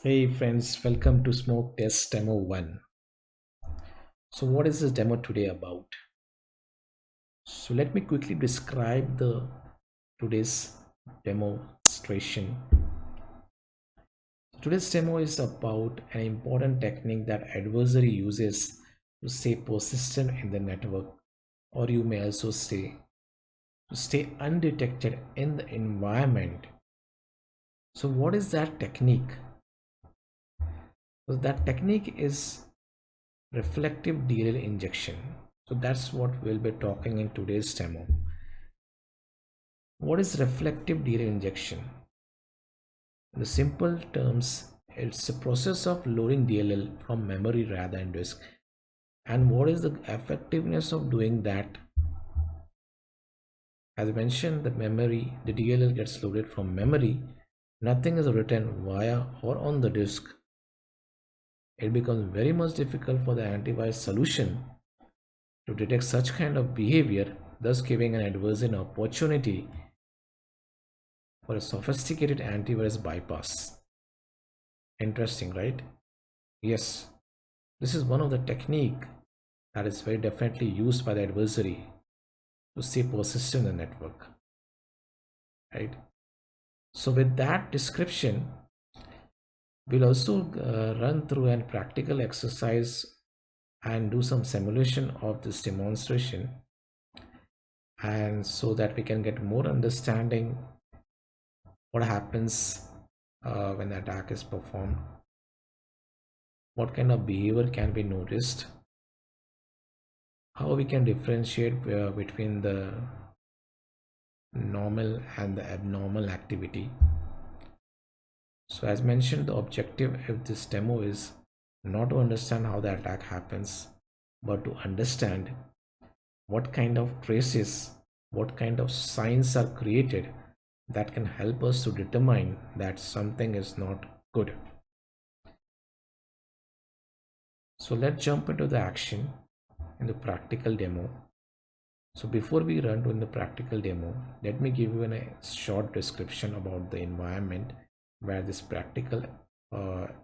Hey friends, welcome to SmokeTest Demo1. So what is this demo today about? So let me quickly describe the today's demonstration. Today's demo is about an important technique that adversary uses to stay persistent in the network, or you may also say to stay undetected in the environment. So what is that technique? So that technique is reflective DLL injection. So that's what we'll be talking in today's demo. What is reflective DLL injection? In the simple terms, it's a process of loading DLL from memory rather than disk. And what is the effectiveness of doing that? As I mentioned, the DLL gets loaded from memory. Nothing is written via or on the disk. It becomes very much difficult for the antivirus solution to detect such kind of behavior, thus giving an adversary an opportunity for a sophisticated antivirus bypass. Interesting, right? Yes, this is one of the technique that is very definitely used by the adversary to stay persistent in the network, right? So with that description, we'll also run through a practical exercise and do some simulation of this demonstration, and so that we can get more understanding what happens when the attack is performed, what kind of behavior can be noticed, how we can differentiate between the normal and the abnormal activity. So as mentioned, the objective of this demo is not to understand how the attack happens, but to understand what kind of traces, what kind of signs are created that can help us to determine that something is not good. So let's jump into the action in the practical demo. So before we run to the practical demo, let me give you a short description about the environment where this practical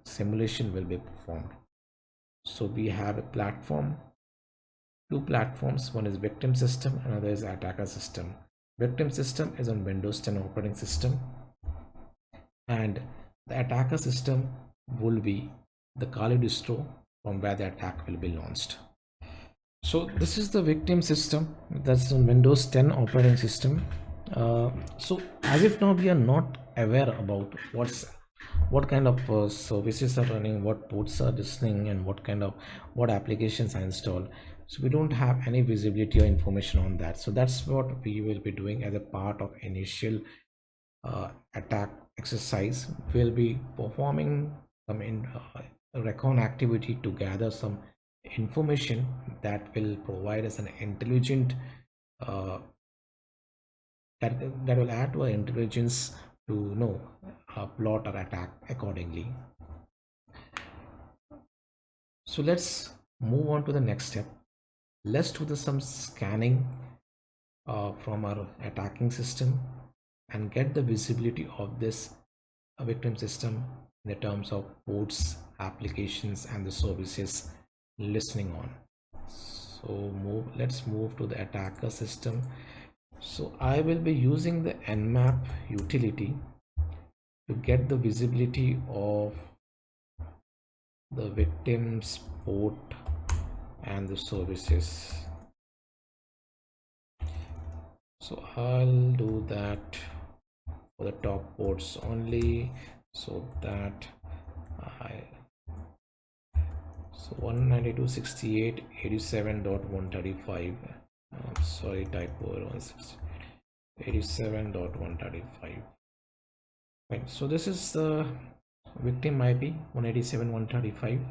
simulation will be performed. So we have a platform, two platforms. One is victim system, another is attacker system. Victim system is on Windows 10 operating system, and the attacker system will be the Kali distro from where the attack will be launched. So this is the victim system, that's on Windows 10 operating system. So as if now we are not aware about what kind of services are running, what ports are listening, and what applications are installed. So we don't have any visibility or information on that. So that's what we will be doing as a part of initial attack exercise. We'll be performing some recon activity to gather some information that will provide us an intelligent uh, that will add to our intelligence to know plot or attack accordingly. So let's move on to the next step. Let's do some scanning from our attacking system and get the visibility of this victim system in the terms of ports, applications, and the services listening on. So let's move to the attacker system. So I will be using the nmap utility to get the visibility of the victim's port and the services. So I'll do that for the top ports only, so that I 192.68.87.135. Sorry, typo, 187.135. Right, so this is the victim IP 187.135.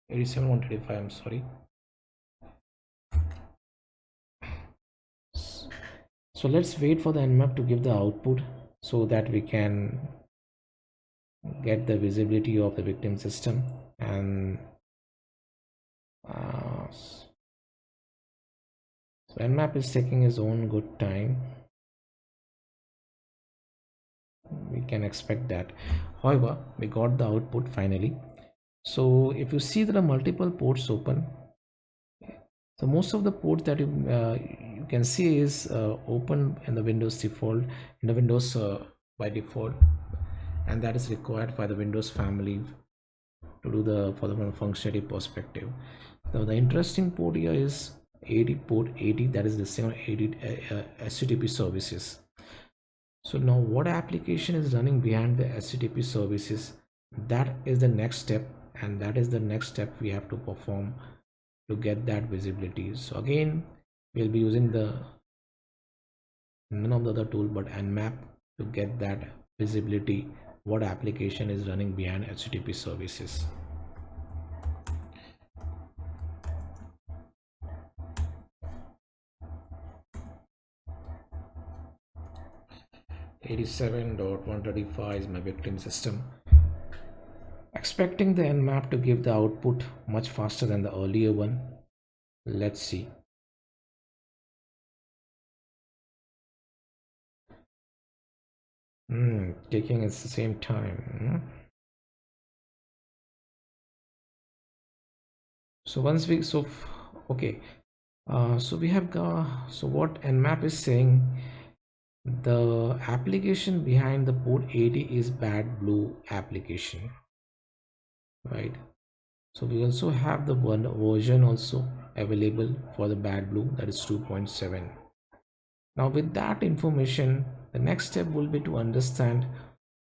87.135, I'm sorry. So let's wait for the nmap to give the output so that we can get the visibility of the victim system. And so nmap is taking his own good time. we can expect that. However, we got the output finally. So if you see there are multiple ports open, so most of the ports that you can see is open in the Windows default, in the Windows by default, and that is required by the Windows family to do the for the functionality perspective. Now the interesting port here is 80 port 80, that is the same 80 HTTP services. So now what application is running behind the HTTP services? That is the next step, and that is the next step we have to perform to get that visibility. So again, we'll be using the none of the other tool but nmap to get that visibility, what application is running behind HTTP services. .135 is my victim system. Expecting the nmap to give the output much faster than the earlier one. Let's see. Taking at the same time. So once we okay, so we have got, so what nmap is saying, the application behind the port 80 is bad blue application, right? So we also have the one version also available for the bad blue, that is 2.7. Now with that information, the next step will be to understand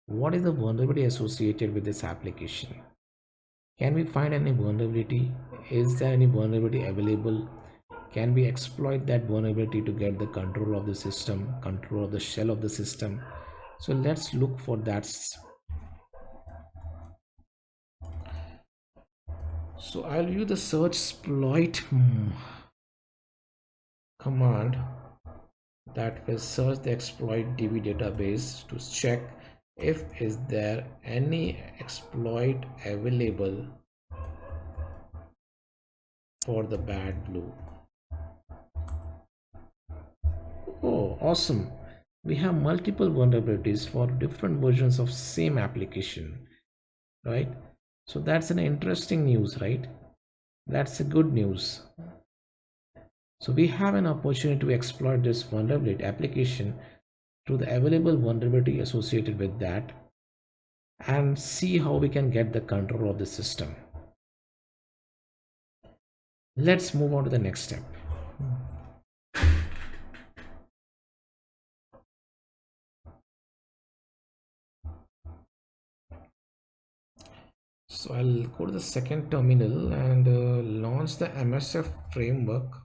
what is the vulnerability associated with this application. Can we find any vulnerability? Is there any vulnerability available? Can we exploit that vulnerability to get the control of the system, control of the shell of the system? So let's look for that. So I'll use the search exploit command that will search the exploit DB database to check if is there any exploit available for the bad blue. Oh, awesome. We have multiple vulnerabilities for different versions of same application, right? So that's an interesting news, right? That's a good news. So we have an opportunity to exploit this vulnerability application through the available vulnerability associated with that and see how we can get the control of the system. Let's move on to the next step. So I'll go to the second terminal and launch the MSF framework.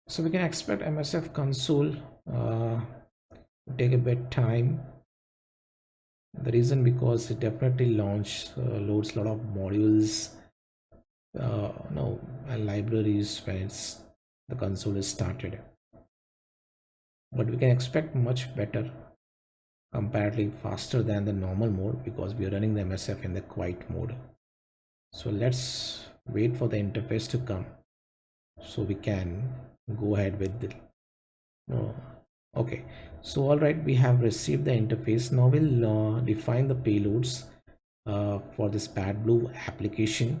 So we can expect MSF console take a bit time. The reason because it definitely loads a lot of modules no and libraries when it's the console is started, but we can expect much better, comparatively faster than the normal mode because we are running the MSF in the quiet mode. So let's wait for the interface to come so we can go ahead with the okay. So all right, we have received the interface. Now we'll define the payloads for this bad blue application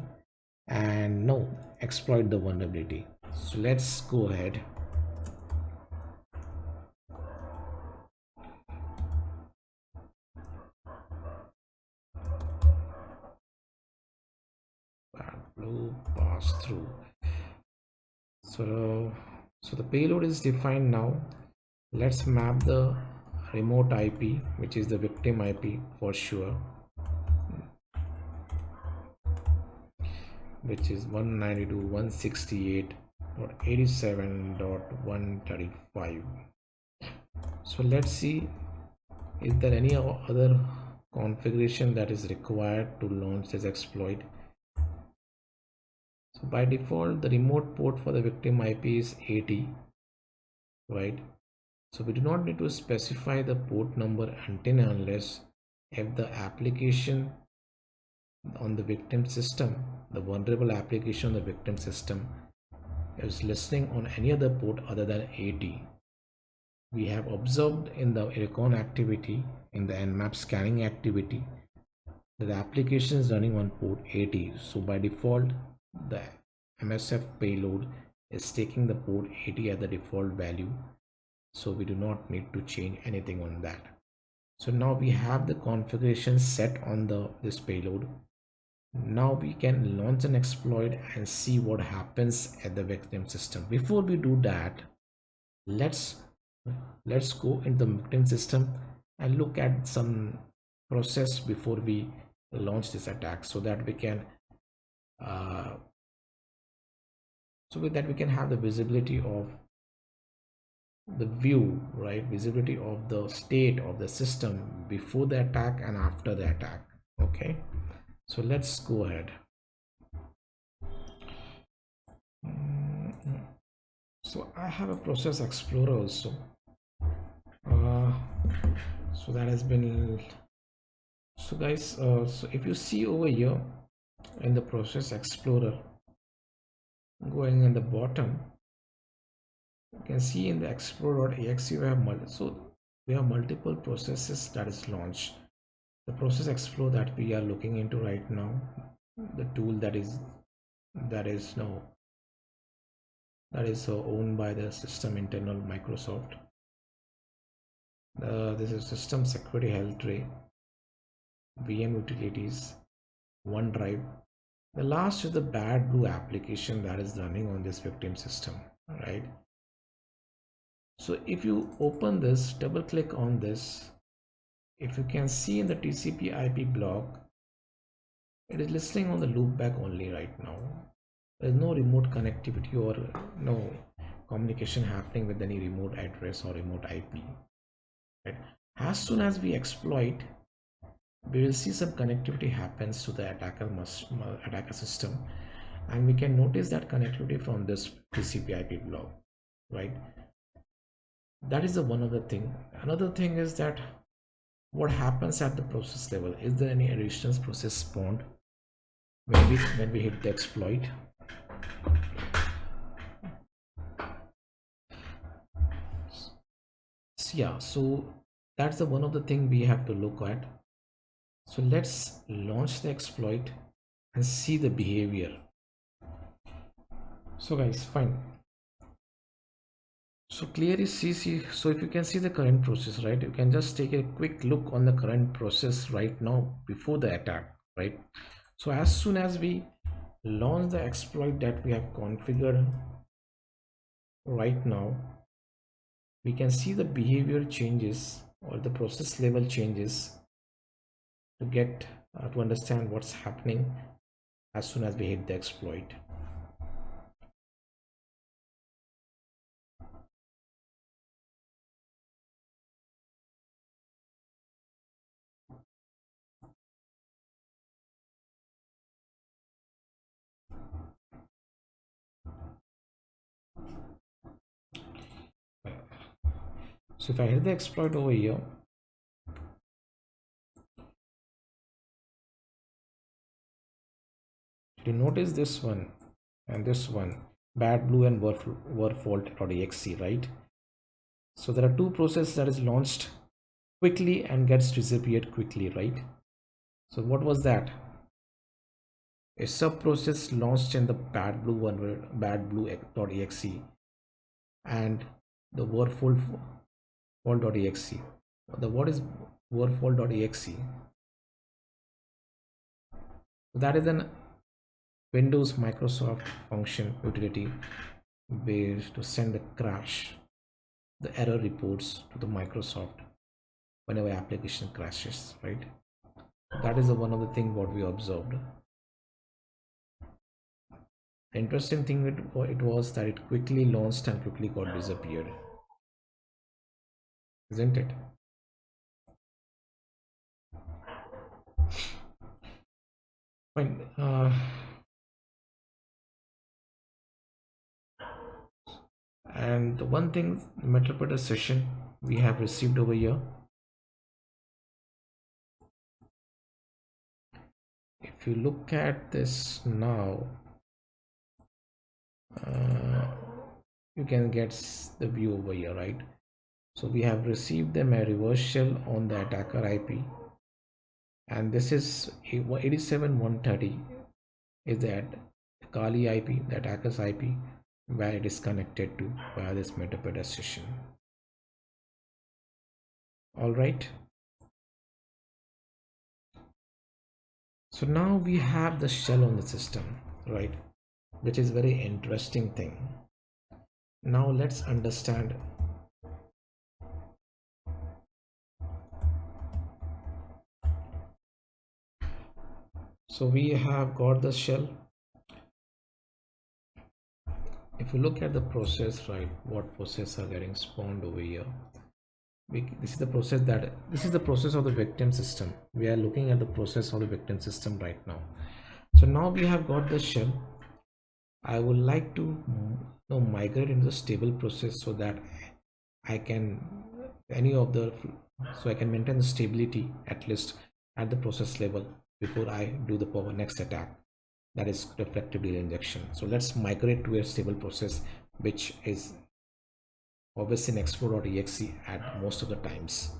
and now exploit the vulnerability. So let's go ahead. Bad blue pass through. So the payload is defined now. Let's map the remote IP, which is the victim IP for sure, which is 192.168.87.135. So let's see, is there any other configuration that is required to launch this exploit. So by default the remote port for the victim IP is 80, right? So we do not need to specify the port number until and unless if the application on the victim system, the vulnerable application on the victim system is listening on any other port other than 80. We have observed in the recon activity, in the nmap scanning activity, that the application is running on port 80. So by default, the MSF payload is taking the port 80 as the default value. So we do not need to change anything on that. So now we have the configuration set on this payload. Now we can launch an exploit and see what happens at the victim system. Before we do that, let's go in the victim system and look at some process before we launch this attack, so that we can with that we can have the visibility of the view, right? Visibility of the state of the system before the attack and after the attack. Okay, so let's go ahead. So I have a process explorer also. So that has been, so guys, so if you see over here in the process explorer, going in the bottom, you can see in the explorer.exe we have multiple processes that is launched. The process explorer that we are looking into right now, the tool that is owned by the system internal Microsoft. This is system security health tray, VM utilities, OneDrive. The last is the bad blue application that is running on this victim system, right? So if you open this, double click on this, if you can see in the TCP IP block, it is listening on the loopback only right now. There is no remote connectivity or no communication happening with any remote address or remote IP. Right? As soon as we exploit, we will see some connectivity happens to the attacker system, and we can notice that connectivity from this TCP IP block, right? That is the one other thing. Another thing is that what happens at the process level. Is there any additional process spawned when we hit the exploit? So yeah, so that's the one of the thing we have to look at. So let's launch the exploit and see the behavior. So guys, fine. So clearly see, so if you can see the current process, right, you can just take a quick look on the current process right now before the attack, right? So as soon as we launch the exploit that we have configured right now, we can see the behavior changes or the process level changes to get to understand what's happening as soon as we hit the exploit. So if I hit the exploit over here, you notice this one and this one, bad blue and warfault.exe, right? So there are two processes that is launched quickly and gets disappeared quickly, right? So what was that? A sub process launched in the bad blue.exe and the warfault.exe. What is warfault.exe? That is an Windows Microsoft function utility based to send the crash, the error reports to the Microsoft whenever application crashes, right? That is the one of the thing what we observed. The interesting thing it was that it quickly launched and quickly got disappeared, isn't it? Fine. And the one thing, Metropolis session we have received over here. if you look at this now, you can get the view over here, right? So we have received them a reverse shell on the attacker IP, and this is 87.130 is that Kali IP, the attacker's IP, where it is connected to via this metadata session. All right. So now we have the shell on the system, right? Which is very interesting thing. Now let's understand. So we have got the shell. If you look at the process, right, what process are getting spawned over here? This is the process of the victim system. We are looking at the process of the victim system right now. So now we have got the shell. I would like to migrate into the stable process so that I can so I can maintain the stability at least at the process level before I do the next attack, that is reflective DLL injection. So let's migrate to a stable process, which is obviously in export.exe at most of the times.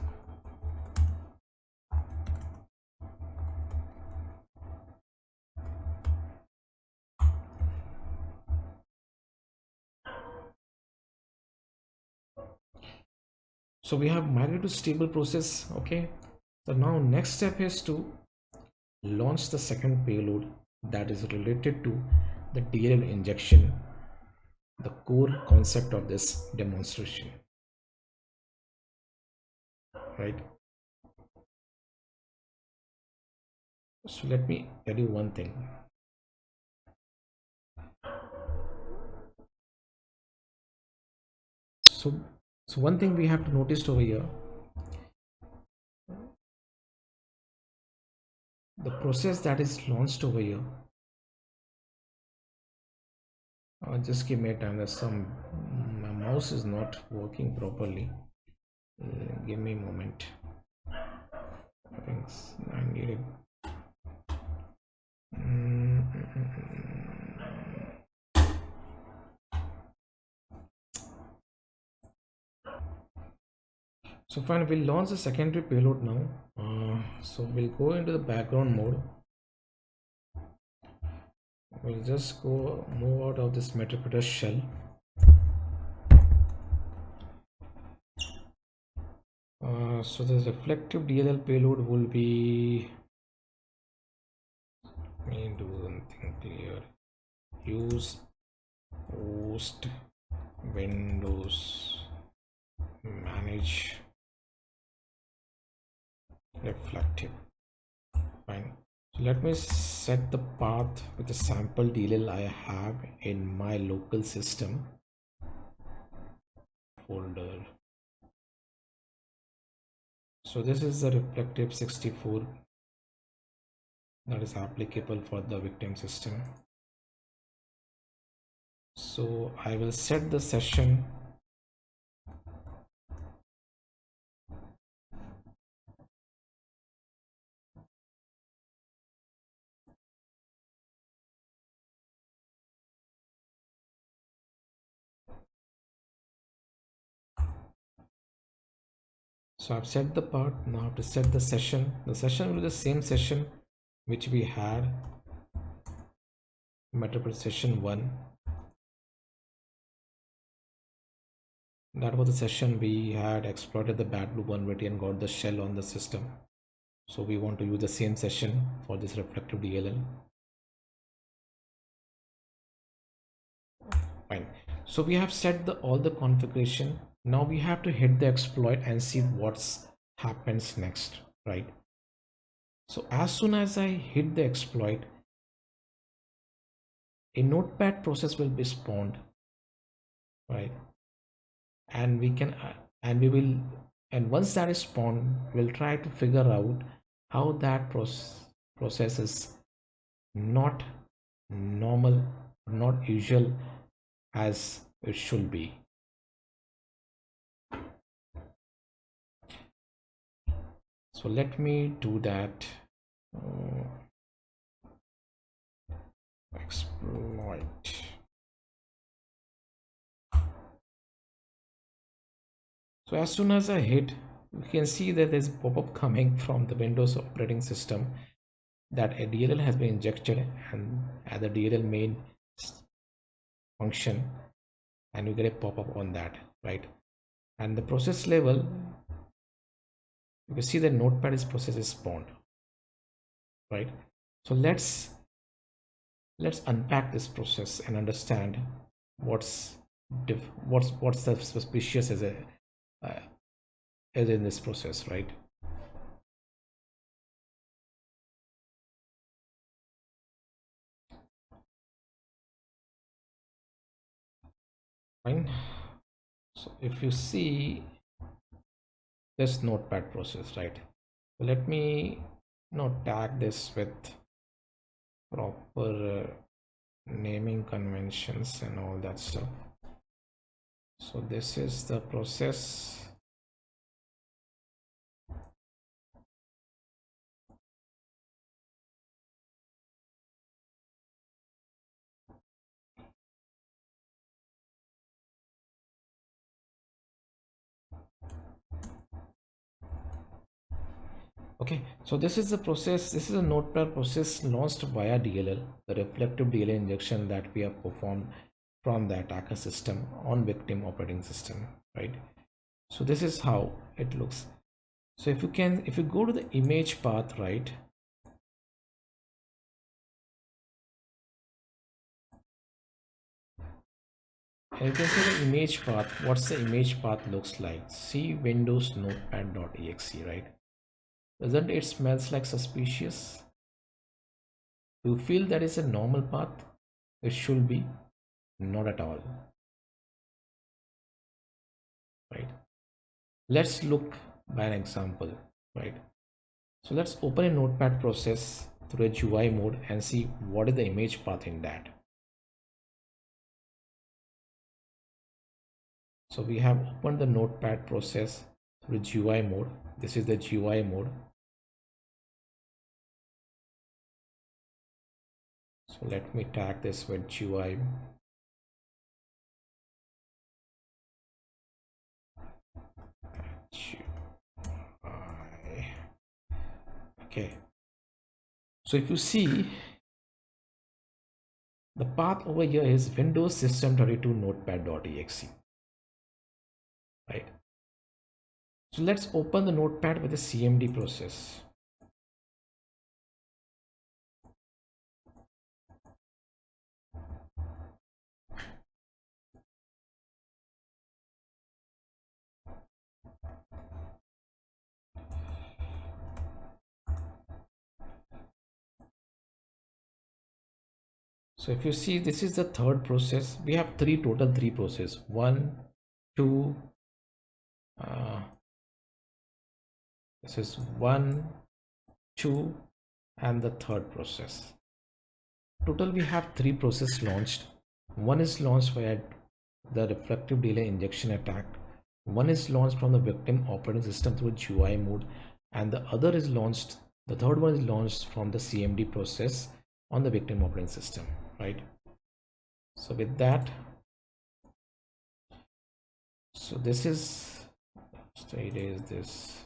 So we have migrated to stable process. Okay, so now next step is to launch the second payload that is related to the DLL injection, the core concept of this demonstration, right? So let me tell you one thing. So one thing we have to notice over here, the process that is launched over here, just give me a time. There's some, my mouse is not working properly. Give me a moment. I think I need it. So fine, we'll launch the secondary payload now. So we'll go into the background mode. We'll just move out of this metadata shell. So the reflective DLL payload will be, let me do something clear. Use host Windows manage reflective. Fine. So let me set the path with the sample DLL I have in my local system folder. So this is the reflective 64 that is applicable for the victim system. So I will set the session So I've set the part. Now to set the session. The session will be the same session which we had metadata session 1. That was the session we had exploited the bad blue vulnerability and got the shell on the system. So we want to use the same session for this reflective DLL. Fine. So we have set all the configuration. Now we have to hit the exploit and see what's happens next, right? So as soon as I hit the exploit, a notepad process will be spawned, right? And we can and once that is spawned, we'll try to figure out how that process is not normal, not usual as it should be. So let me do that. exploit. So as soon as I hit, you can see that there's a pop-up coming from the Windows operating system that a DLL has been injected and at the DLL main function, and you get a pop-up on that, right? And the process level, you can see the notepad is process is spawned, right? So let's unpack this process and understand what's what's the suspicious as a uh, as in this process, right? Fine. So if you see this notepad process, right? Let me now tag this with proper naming conventions and all that stuff. So this is the process. Okay, so this is the process. This is a notepad process launched via DLL, the reflective DLL injection that we have performed from the attacker system on victim operating system, right? So this is how it looks. So if you go to the image path, right? And you can see the image path. What's the image path looks like? See Windows notepad.exe, right? Doesn't it smells like suspicious? Do you feel that is a normal path? It should be not at all, right? Let's look by an example, right? So let's open a notepad process through a GUI mode and see what is the image path in that. So we have opened the notepad process through GUI mode. This is the GUI mode. So let me tag this with GUI. Okay. So if you see, the path over here is Windows System32 notepad.exe, right? So let's open the notepad with a CMD process. So if you see, this is the third process. We have total three processes. One, two, this is one, two, and the third process. Total, we have three processes launched. One is launched via the reflective delay injection attack. One is launched from the victim operating system through GUI mode, and the other is launched. The third one is launched from the CMD process on the victim operating system, right? So with that, so this is straight is this.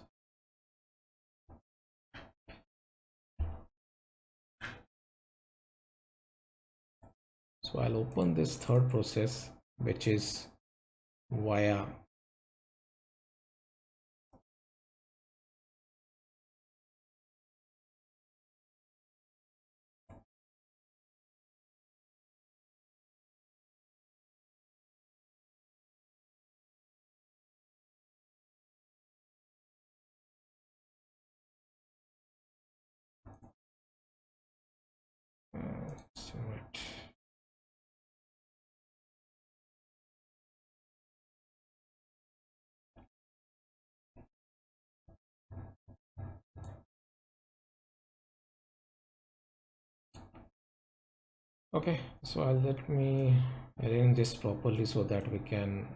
So I'll open this third process, which is via submit. Okay, so I'll let me arrange this properly so that we can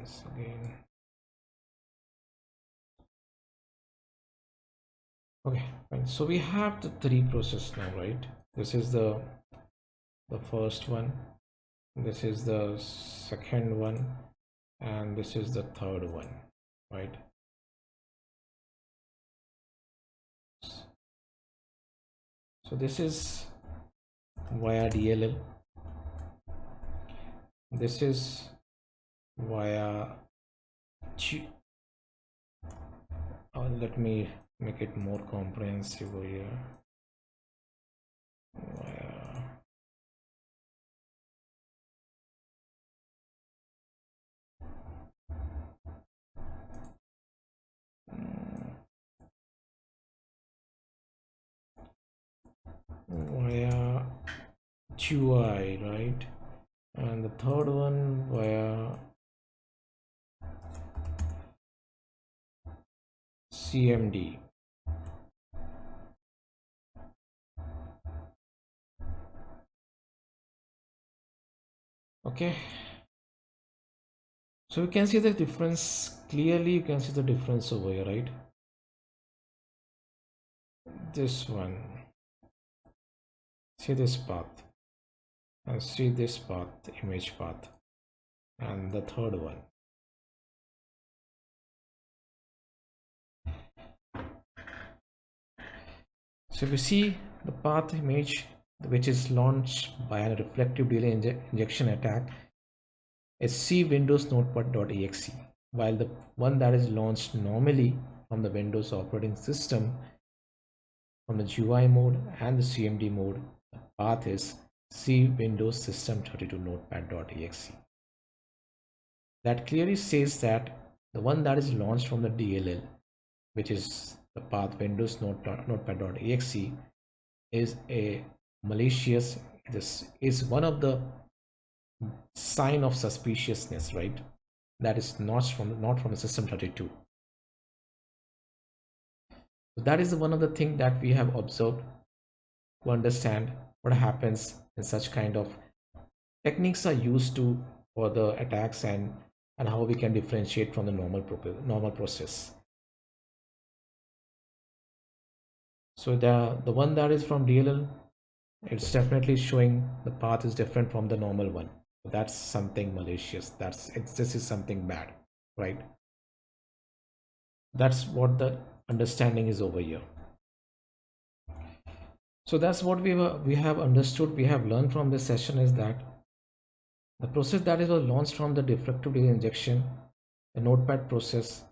once again. Okay, fine. So we have the three process now, right? This is the first one, this is the second one, and this is the third one, right? So this is via DLL, this is via let me make it more comprehensive over here. Via via GUI, right? And the third one via CMD. Okay, so you can see the difference clearly. You can see the difference over here, right? This one, see this path, and see this path, image path, and the third one. So if you see the path image which is launched by a reflective DLL injection attack is C Windows Notepad.exe, while the one that is launched normally from the Windows operating system from the GUI mode and the CMD mode, the path is C Windows System32 Notepad.exe. That clearly says that the one that is launched from the DLL, which is the path Windows Notepad.exe, is a malicious. This is one of the sign of suspiciousness, right? That is not from the System32. So that is one of the things that we have observed to understand what happens in such kind of techniques are used to for the attacks, and how we can differentiate from the normal process. So the one that is from DLL, it's definitely showing the path is different from the normal one. That's something malicious. This is something bad, right? That's what the understanding is over here. So that's what we have understood, we have learned from this session, is that the process that was launched from the deflective DLL injection, the notepad process,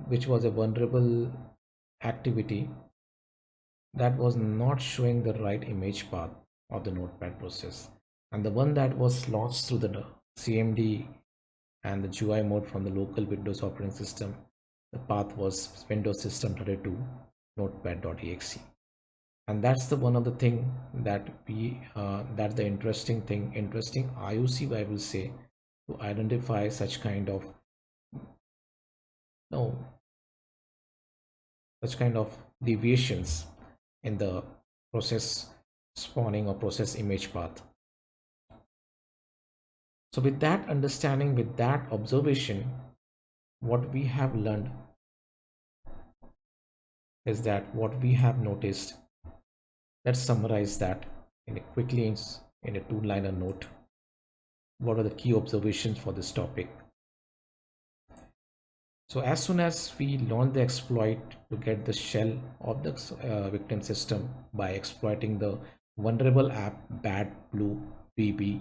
which was a vulnerable activity, that was not showing the right image path of the notepad process, and the one that was launched through the CMD and the GUI mode from the local Windows operating system, the path was Windows System32 Notepad.exe. And that's the one of the thing that that's the interesting IOC, I will say, to identify such kind of no such kind of deviations in the process spawning or process image path. So with that understanding, with that observation, what we have learned is that what we have noticed, let's summarize that in a quickly in a two-liner note. What are the key observations for this topic? So as soon as we launch the exploit to get the shell of the victim system by exploiting the vulnerable app bad blue BB,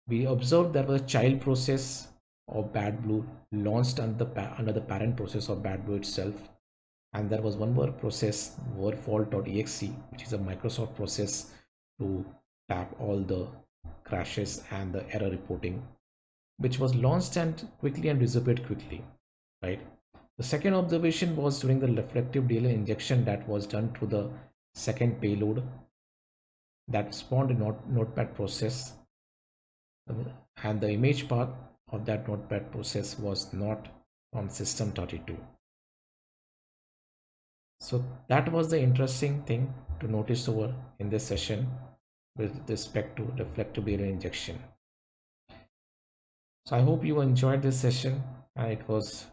we observed there was a child process of bad blue launched under the parent process of bad blue itself, and there was one more process wordfault.exe, which is a Microsoft process to tap all the crashes and the error reporting, which was launched and quickly and disappeared quickly, right? The second observation was during the reflective DLL injection that was done through the second payload that spawned a notepad process, and the image path of that notepad process was not from System32. So that was the interesting thing to notice over in this session with respect to reflective DLL injection. So I hope you enjoyed this session and it was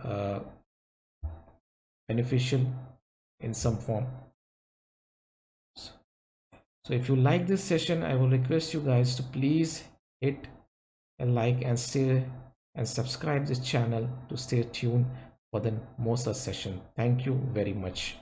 uh, beneficial in some form. So if you like this session, I will request you guys to please hit a like and stay and subscribe this channel to stay tuned for the more such session. Thank you very much.